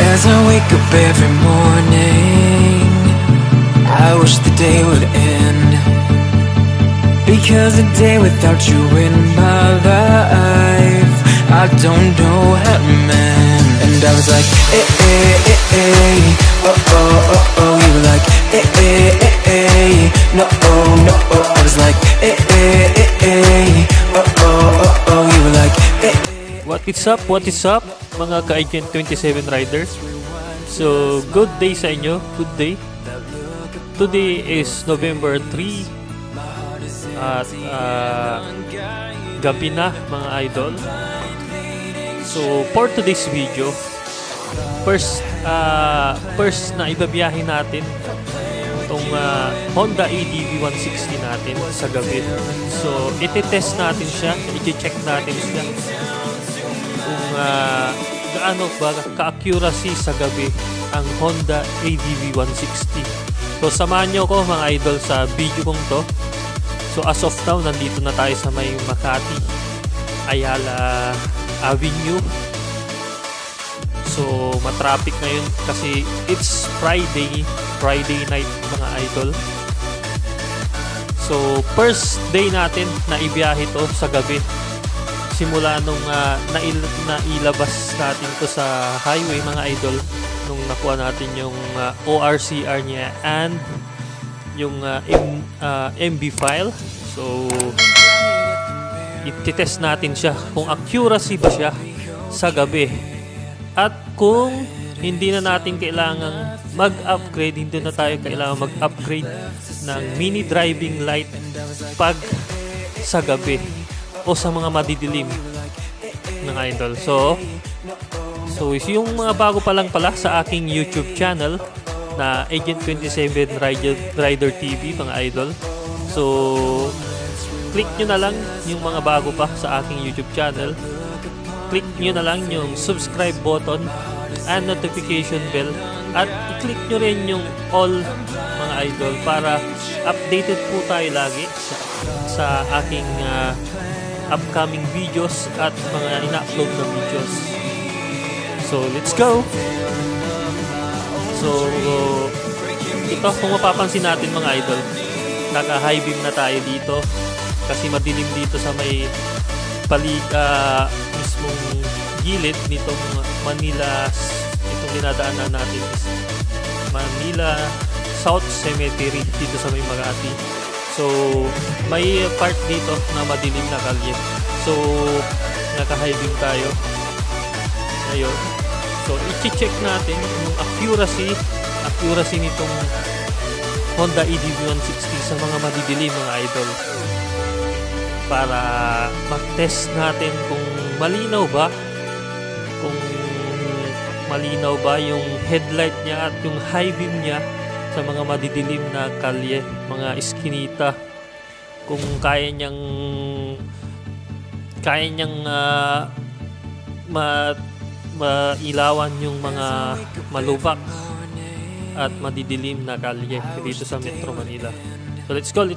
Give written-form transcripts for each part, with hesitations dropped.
As I wake up every morning, I wish the day would end, because a day without you in my life, I don't know how to mend. And I was like, eh, eh, eh, eh, oh, oh, oh, oh. You were like, eh, eh, eh, eh, no, oh, no, oh. I was like, eh, eh, eh, eh, oh, oh, oh, oh. You were like, eh. What is up? What is up? Mga ka-Agent 27 riders. So, good day sa inyo. Good day. Today is November 3. At gabi na, mga idol. So, for today's video, first na ibabiyahin natin itong Honda ADV 160 natin sa gabi. So, iti-test natin siya, i-check natin siya kung gaano ba ka-accuracy sa gabi ang Honda ADV 160. So, samahan nyo ko mga idol sa video kong to. So, as of now, nandito na tayo sa may Makati Ayala Avenue. So, matraffic ngayon kasi it's Friday night mga idol. So, first day natin na ibiyahe to sa gabi. Simula nung nailabas natin to sa highway mga idol, nung nakuha natin yung ORCR niya and yung MB file. So, ititest natin siya kung accuracy ba siya sa gabi. At kung hindi na natin kailangang mag-upgrade, hindi na tayo kailangang mag-upgrade ng mini driving light pag sa gabi o sa mga madidilim ng idol. So yung mga bago pa lang pala sa aking YouTube channel na Agent 27 Rider TV mga idol. So, click nyo na lang yung mga bago pa sa aking YouTube channel. Click nyo na lang yung subscribe button and notification bell. At i-click nyo rin yung all mga idol para updated po tayo lagi sa aking upcoming videos at mga ina-upload na videos. So, let's go! So, ito kung mapapansin natin mga idol, naka-high beam na tayo dito kasi madilim dito sa may mismong gilid nitong Manila. Itong dinadaanan natin is Manila South Cemetery dito sa may Makati. So, may part dito na madilim na kalye. So, naka-high beam tayo ngayon. So, i-check natin yung accuracy nitong Honda ADV 160 sa mga madidilim mga idol, para mag-test natin kung malinaw ba yung headlight niya at yung high beam niya sa mga madidilim na kalye, mga iskinita, kung kaya niyang mailawan yung mga malubak at madidilim na kalye dito sa Metro Manila. So let's go.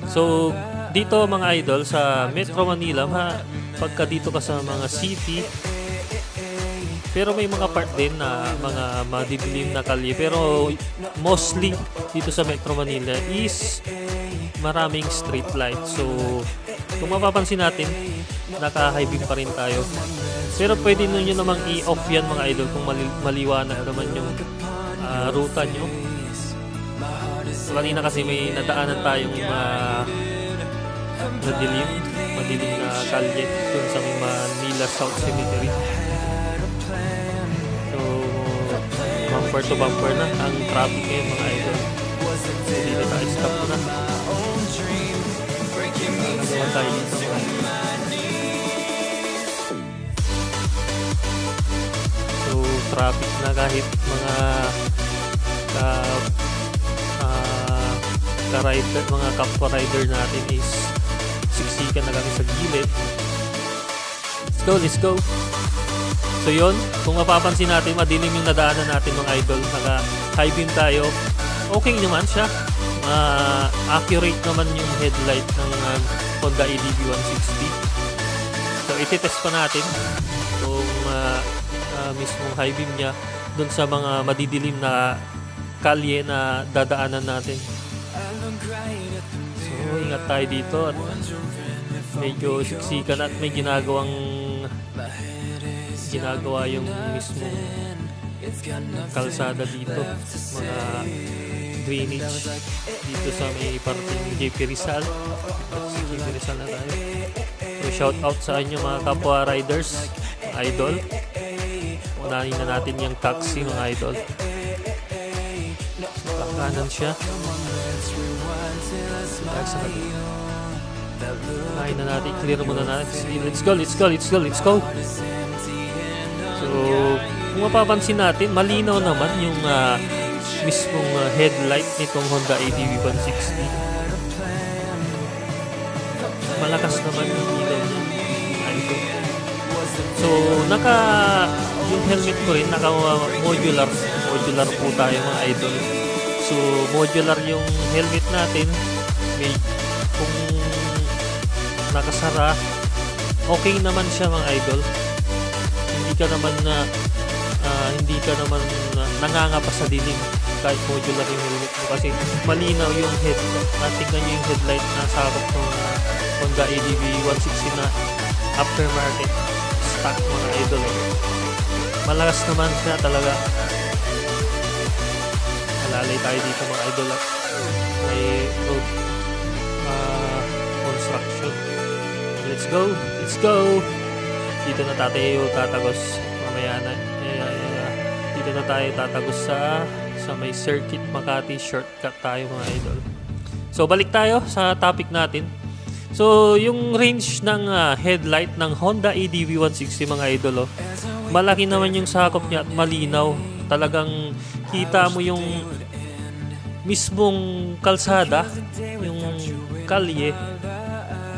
So dito mga idol sa Metro Manila, pagka dito ka sa mga city, pero may mga part din na mga madidilim na kalye, pero mostly dito sa Metro Manila is maraming street light. So kung mapapansin natin, naka-high beam pa rin tayo. Pero pwede nyo namang i-off yan mga idol kung maliwanag naman yung ruta nyo. So, kanina kasi may nadaanan tayong madilim na kalye dun sa Manila South Cemetery. So, bumper to bumper na ang traffic ngayon mga idol. So, dito tayo, stop na. Nagawa tayo dito. So, traffic na kahit mga mga kapwa rider natin is siksikan na kami sa gilid. Let's go. So yun, kung mapapansin natin, madilim yung nadaanan natin mga idol. Naka-high beam tayo. Okay naman siya. Accurate naman yung headlight ng Honda ADV 160. So, ititest pa natin kung mismong high beam niya dun sa mga madidilim na kalye na dadaanan natin. So ingat tayo dito at medyo siksikan at may ginagawa yung mismong kalsada dito, mga drainage dito sa may parting JP Rizal. Si JP Rizal na tayo. So shout out sa inyo mga kapwa riders, mga idol. Unahin na natin yung taxi mga idol. Kanan siya. Unahin na natin, clear muna natin. Let's go. So kung mapapansin natin, malinaw naman yung mismong headlight nitong Honda ADV 160. Malakas naman yung ilaw niya. So yung helmet ko rin naka modular po tayo mga idol. So modular yung helmet natin. Kung nakasara, okay naman siya mga idol. Hindi ka naman nangangapa sa dilim kahit modular yung helmet mo, kasi malinaw yung headlight. Tingnan nyo yung headlight na sakop ng Honda ADV 160 na aftermarket stock mga idol. Malakas naman siya talaga. Malalay tayo dito mga idol at may road construction. Let's go. Dito na tayo tatagos mamaya na. Dito na tayo tatagos sa may Circuit Makati. Shortcut tayo mga idol. So balik tayo sa topic natin. So yung range ng headlight ng Honda ADV 160 mga idol, malaki naman yung sakop niya at malinaw. Talagang kita mo yung mismong kalsada, yung kalye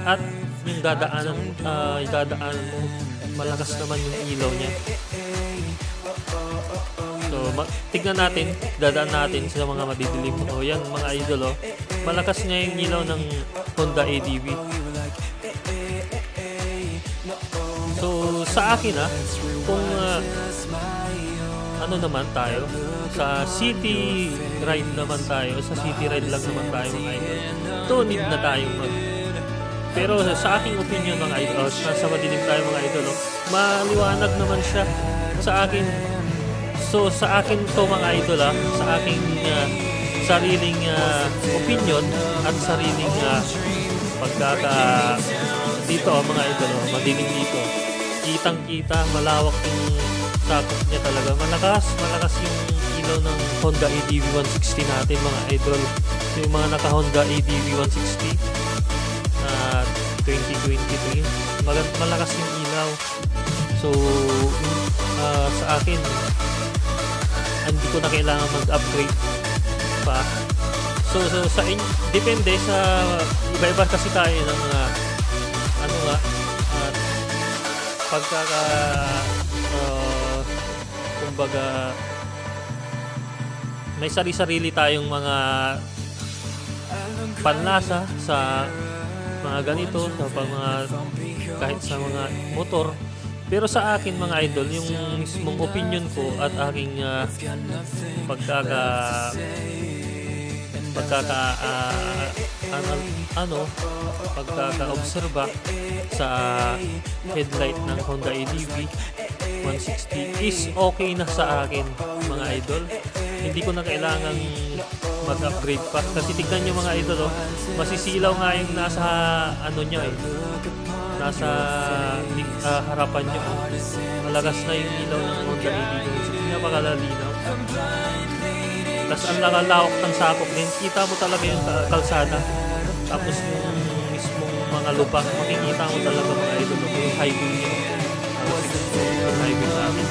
at yung dadaanan mo. Malakas naman yung ilaw niya. So tignan natin, dadaan natin sa mga madidilim. Yan mga idol, malakas nga yung ilaw ng Honda ADV. So sa akin kung ano naman tayo, sa city ride naman tayo, sa city ride lang naman tayo mga idol, to need na tayong pero sa aking opinion mga idol, nasa madilim tayo mga idol, maliwanag naman siya sa akin. So sa akin to mga idol, sa aking sariling opinion at sariling pagkaka dito mga idol, madilim dito, kitang kita, malawak yung sakop niya talaga. Malakas yung ilaw ng Honda ADV 160 natin mga idol. So, yung mga naka Honda ADV 160 2023, malakas yung ilaw. So sa akin, hindi ko na kailangan mag-upgrade pa. So sa depende sa iba-iba kasi tayo ng kumbaga may sarili-sarili tayong mga panlasa sa mga ganito, sa kahit sa mga motor. Pero sa akin mga idol, yung mismong opinion ko at aking pagkaka-obserba sa headlight ng Honda ADV 160 is okay na sa akin mga idol. Hindi ko na kailangan mag-upgrade pa, kasi tignan nyo mga idol, masisilaw nga yung nasa niya nasa harapan nyo. Malagas na yung ilaw ng Honda ADV 160, napakalinaw. Tapos ang lawak ng sakop din, kita mo talaga yung kalsada. Tapos yung mismong mga lupa, makikita mo talaga mga idol yung highway niya. Yung highway namin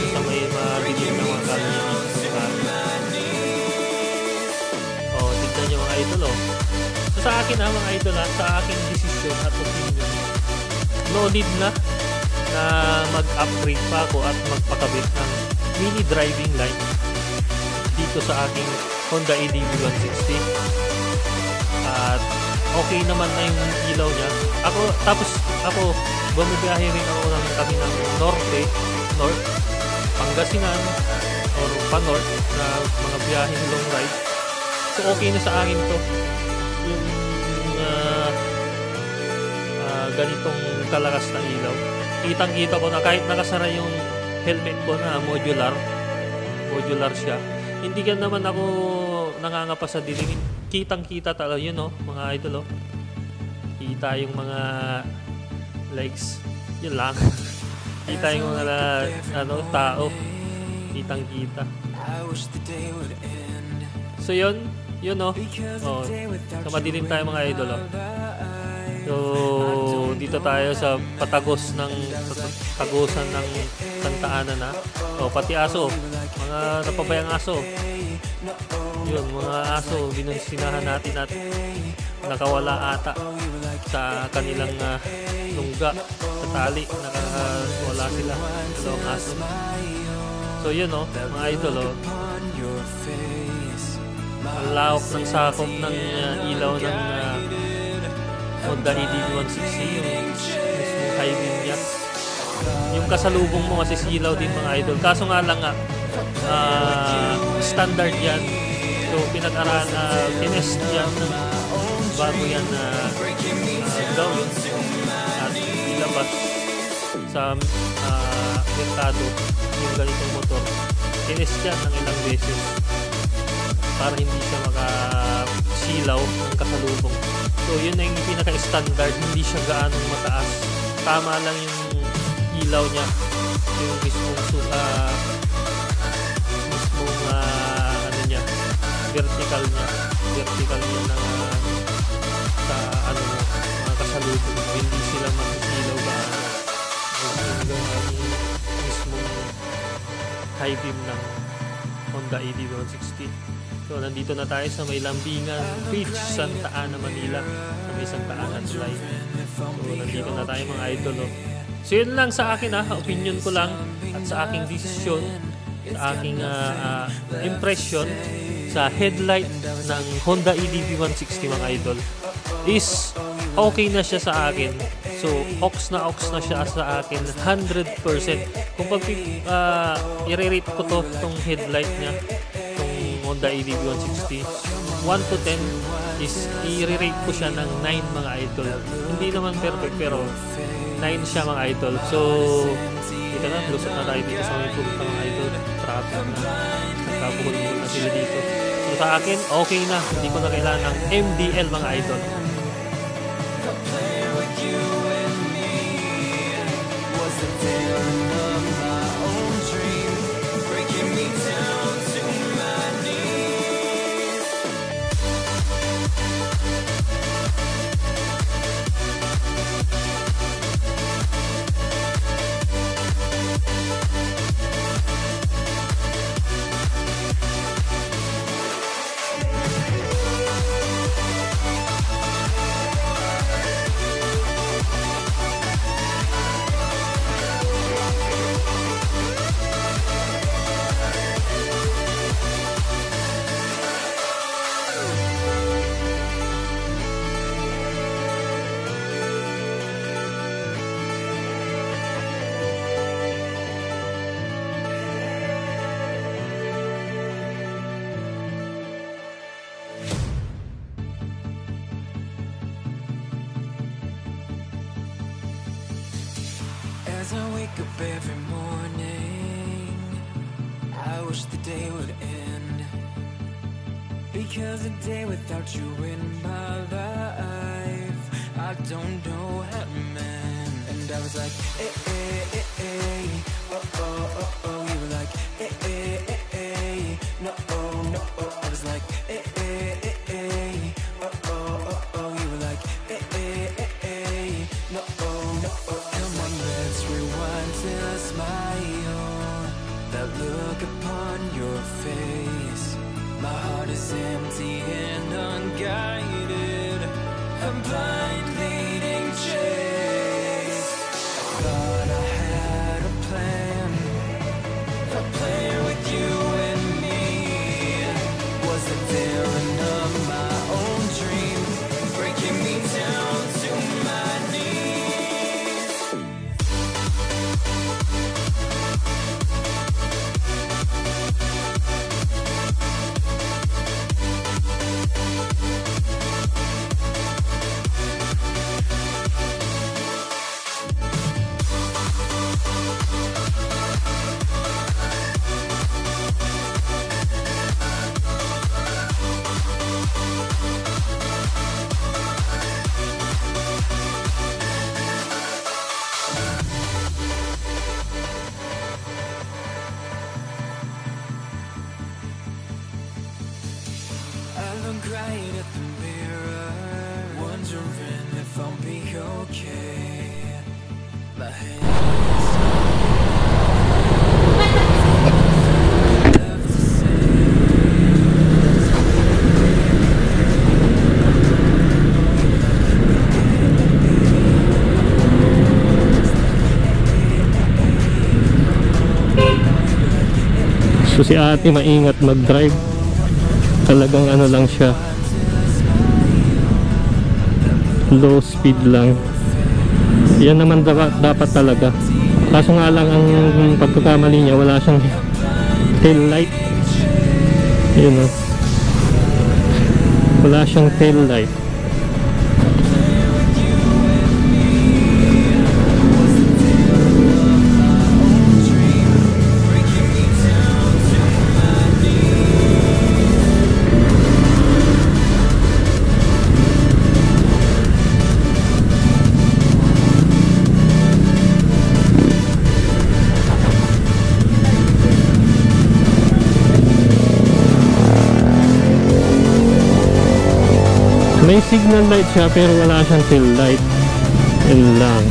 sa may madilim na mga kalye. Tignan nyo mga idol. So sa akin mga idol, sa aking decision at opinion, no need na mag-upgrade pa ako at magpakabit ng mini driving light dito sa aking Honda ADV 160. At okay naman na yung ilaw niya. Ako bumibiyahe rin ako kami ng north, Pangasinan, or pa-north na mga biyaheng long ride. So okay na sa akin to. Yung ganitong kalakas na ilaw. Kitang-kita ko na kahit nakasara yung helmet ko na modular siya. Hindi ka naman ako nangangapa sa dilim. Kitang-kita talaga yun, mga idol, Kita yung mga legs. Yun lang. Kita yung mga tao. Kitang-kita. So yun, so madilim tayo mga idol, So dito tayo sa tagusan ng Santa Ana na. Pati aso, mga napabayang aso. Yun, mga aso, binunsinahan natin at nakawala ata sa kanilang lungga, sa tali, nakawala sila, dalawang aso. So yun, mga idol, ang lawak ng sakop ng ilaw ng Honda EDV160, yung mismong high beam niya. Yung kasalubong mo kasi silaw din mga idol. Kaso nga lang standard yan. So pinag-aralan, tinest yan bago yan gawin at ilabas sa merkado yung ganitong motor. Tinest yan ng ilang beses para hindi siya makasilaw ng kasalubong. So yun na yung pinaka-standard, hindi siya gaanong mataas. Tama lang yung ilaw niya, yung mismong vertical niya na sa mga kasalubong. Hindi sila mag-ilaw gaano. Yung mismong high beam ng Honda EDV160. So, nandito na tayo sa may Lambingan Beach, Santa Ana, Manila. Sa may Santa Ana Tulay. So, nandito na tayo mga idol. So, yun lang sa akin opinion ko lang at sa aking desisyon, sa aking impression sa headlight ng Honda EDV160 mga idol is okay na siya sa akin. So, ox na siya sa akin 100%. Kung i-rate ko itong headlight niya, Honda EDV160, 1 to 10 is i-rate ko siya ng 9 mga idol. Hindi naman perfect pero 9 siya mga idol. So ito na, lusot na tayo dito sa may punta mga idol. Traffic na, nagkabuhol na sila dito. So sa akin, okay na, hindi ko na kailangan ng MDL mga idol. As I wake up every morning, I wish the day would end, because a day without you in my life, I don't know how to mend. And I was like, eh, eh, eh, eh, oh, oh, oh, oh. You were like, eh, eh, eh, eh, no, oh, no, oh. I was like, eh, eh, eh, eh, oh, oh, oh, oh. You were like, eh, eh, eh, eh, no, oh, no, oh. Come on, let's rewind till I smile. That look upon your face. My heart is empty and unguided. A blind leading chase. Thought I had a plan with you and me. Was the villain of my own dream, breaking me down to my knees. So si ate maingat mag-drive. Talagang ano lang siya, low speed lang. Yan naman dapat talaga. Kaso nga lang ang pagkakamali niya, wala siyang tail light. Yun o, wala siyang tail light. May signal light siya pero wala siyang tail light. Yun lang.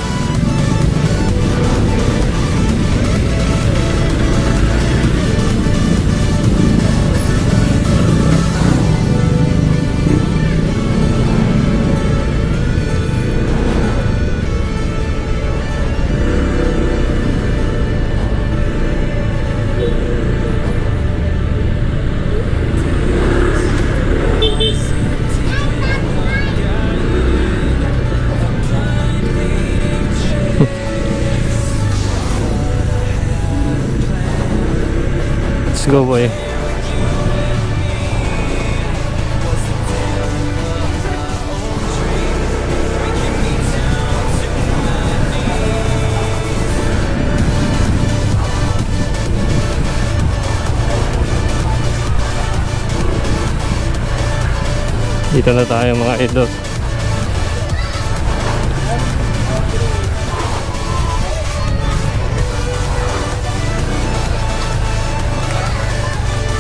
Let's go, boy. Dito na tayo mga idol.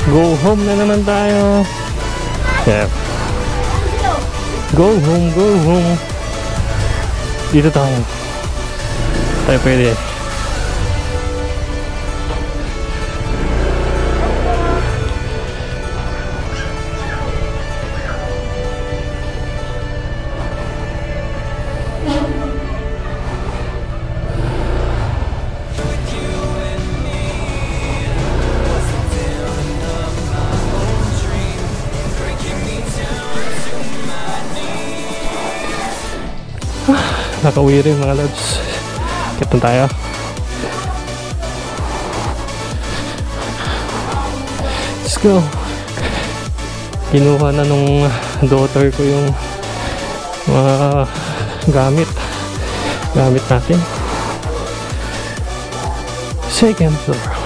Go home na naman tayo. Chef. Go home, go home. Dito tayo. Tayo pwede. Nakauwi rin mga lods. Kit na tayo. Let's go. Kinuha na nung daughter ko yung mga gamit natin. Second floor.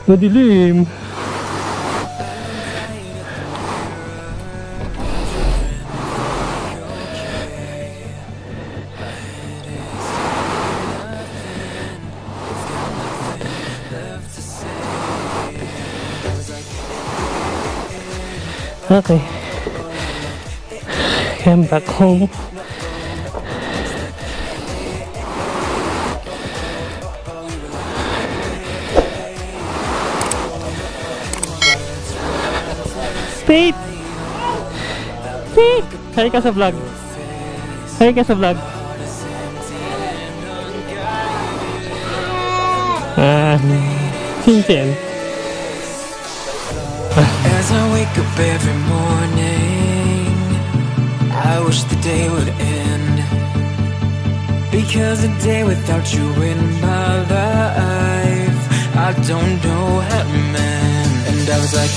Madilim. Okay. I'm back home. Pete! Pete! Hi ka sa vlog. Hi ka sa vlog. Chin-chin. As I wake up every morning, I wish the day would end, because a day without you in my life, I don't know how to mend. And I was like,